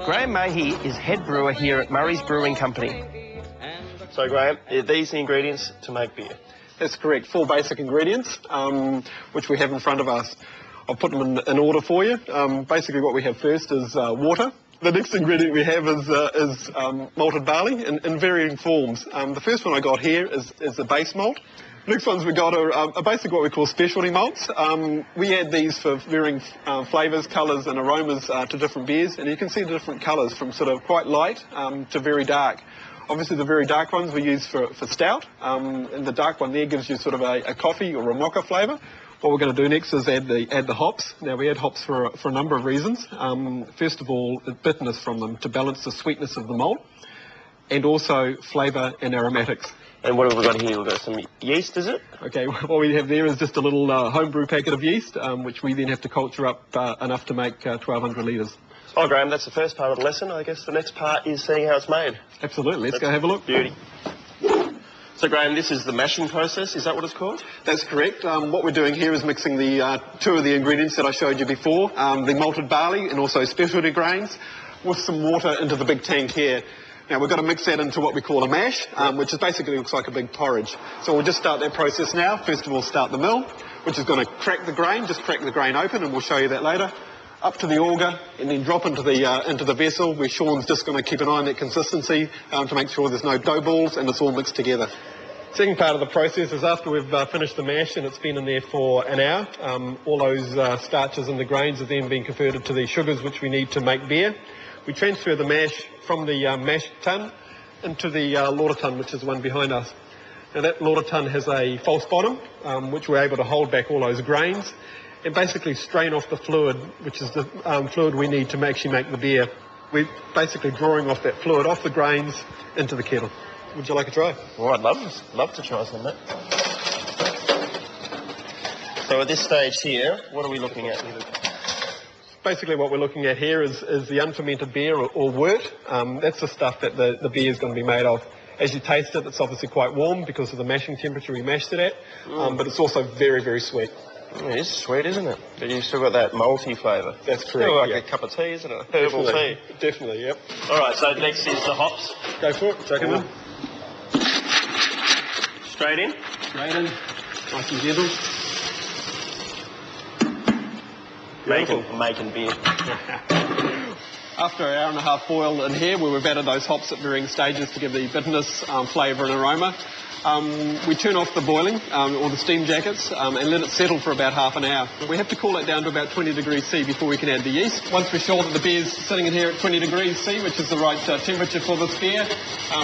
Graeme Mahy is head brewer here at Murray's Brewing Company. So Graeme, are these the ingredients to make beer? That's correct. 4 basic ingredients, which we have in front of us. I'll put them in order for you. Basically what we have first is water. The next ingredient we have is malted barley in varying forms. The first one I got here is the base malt. Next ones we got are basically what we call specialty malts. We add these for varying flavours, colours and aromas to different beers, and you can see the different colours from sort of quite light to very dark. Obviously the very dark ones we use for stout, and the dark one there gives you sort of a coffee or a mocha flavour. What we're going to do next is add the hops. Now we add hops for a number of reasons. First of all, the bitterness from them to balance the sweetness of the malt, and also flavour and aromatics. And what have we got here? We've got some yeast, is it? Okay, what we have there is just a little homebrew packet of yeast, which we then have to culture up enough to make 1,200 litres. Oh, Graeme, that's the first part of the lesson. I guess the next part is seeing how it's made. Absolutely. Let's go have a look. Beauty. So, Graeme, this is the mashing process. Is that what it's called? That's correct. What we're doing here is mixing the 2 of the ingredients that I showed you before, the malted barley and also specialty grains, with some water into the big tank here. Now we've got to mix that into what we call a mash, which is basically looks like a big porridge. So we'll just start that process now. First of all, start the mill, which is going to crack the grain, just crack the grain open, and we'll show you that later. Up to the auger, and then drop into the vessel, where Sean's just going to keep an eye on that consistency to make sure there's no dough balls and it's all mixed together. Second part of the process is after we've finished the mash and it's been in there for an hour, all those starches and the grains are then being converted to the sugars which we need to make beer. We transfer the mash from the mash tun into the lauter tun, which is the one behind us. Now that lauter tun has a false bottom, which we're able to hold back all those grains and basically strain off the fluid, which is the fluid we need to actually make the beer. We're basically drawing off that fluid off the grains into the kettle. Would you like a try? Well, I'd love to try some of that. So at this stage here, what are we looking at? Basically what we're looking at here is the unfermented beer or wort. That's the stuff that the beer is going to be made of. As you taste it, it's obviously quite warm because of the mashing temperature we mashed it at, but it's also very, very sweet. It is sweet, isn't it? But you've still got that malty flavour. That's correct. Like a cup of tea, isn't it? Herbal tea. Definitely, yep. All right, so next is the hops. Go for it. Chuck them in. Straight in? Straight in. Nice and gentle. Making beer. After an hour and a half boil in here, where we've added those hops at varying stages to give the bitterness, flavour and aroma, we turn off the boiling, or the steam jackets, and let it settle for about half an hour. We have to cool it down to about 20 degrees C before we can add the yeast. Once we're sure that the beer's sitting in here at 20 degrees C, which is the right temperature for this beer,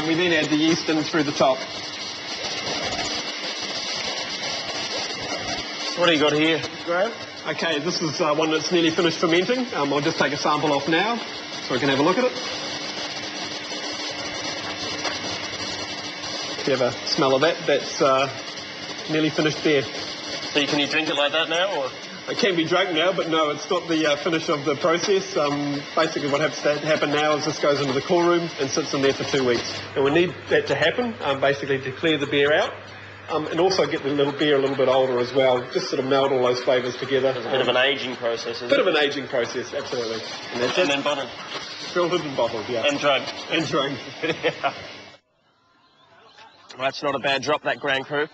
we then add the yeast in through the top. What do you got here, Graeme? Okay, this is one that's nearly finished fermenting. I'll just take a sample off now so we can have a look at it. If you have a smell of that, that's nearly finished beer. So can you drink it like that now, or? It can be drunk now, but no, it's not the finish of the process. Basically what has to happen now is this goes into the cool room and sits in there for 2 weeks. And we need that to happen, basically to clear the beer out. And also get the little beer a little bit older as well, just sort of meld all those flavours together. It's a bit of an ageing process, isn't it? Bit of an ageing process, absolutely. And then bottled. Filtered and bottled, yeah. And drunk. And drunk. Yeah. Well, that's not a bad drop, that Grand Cru.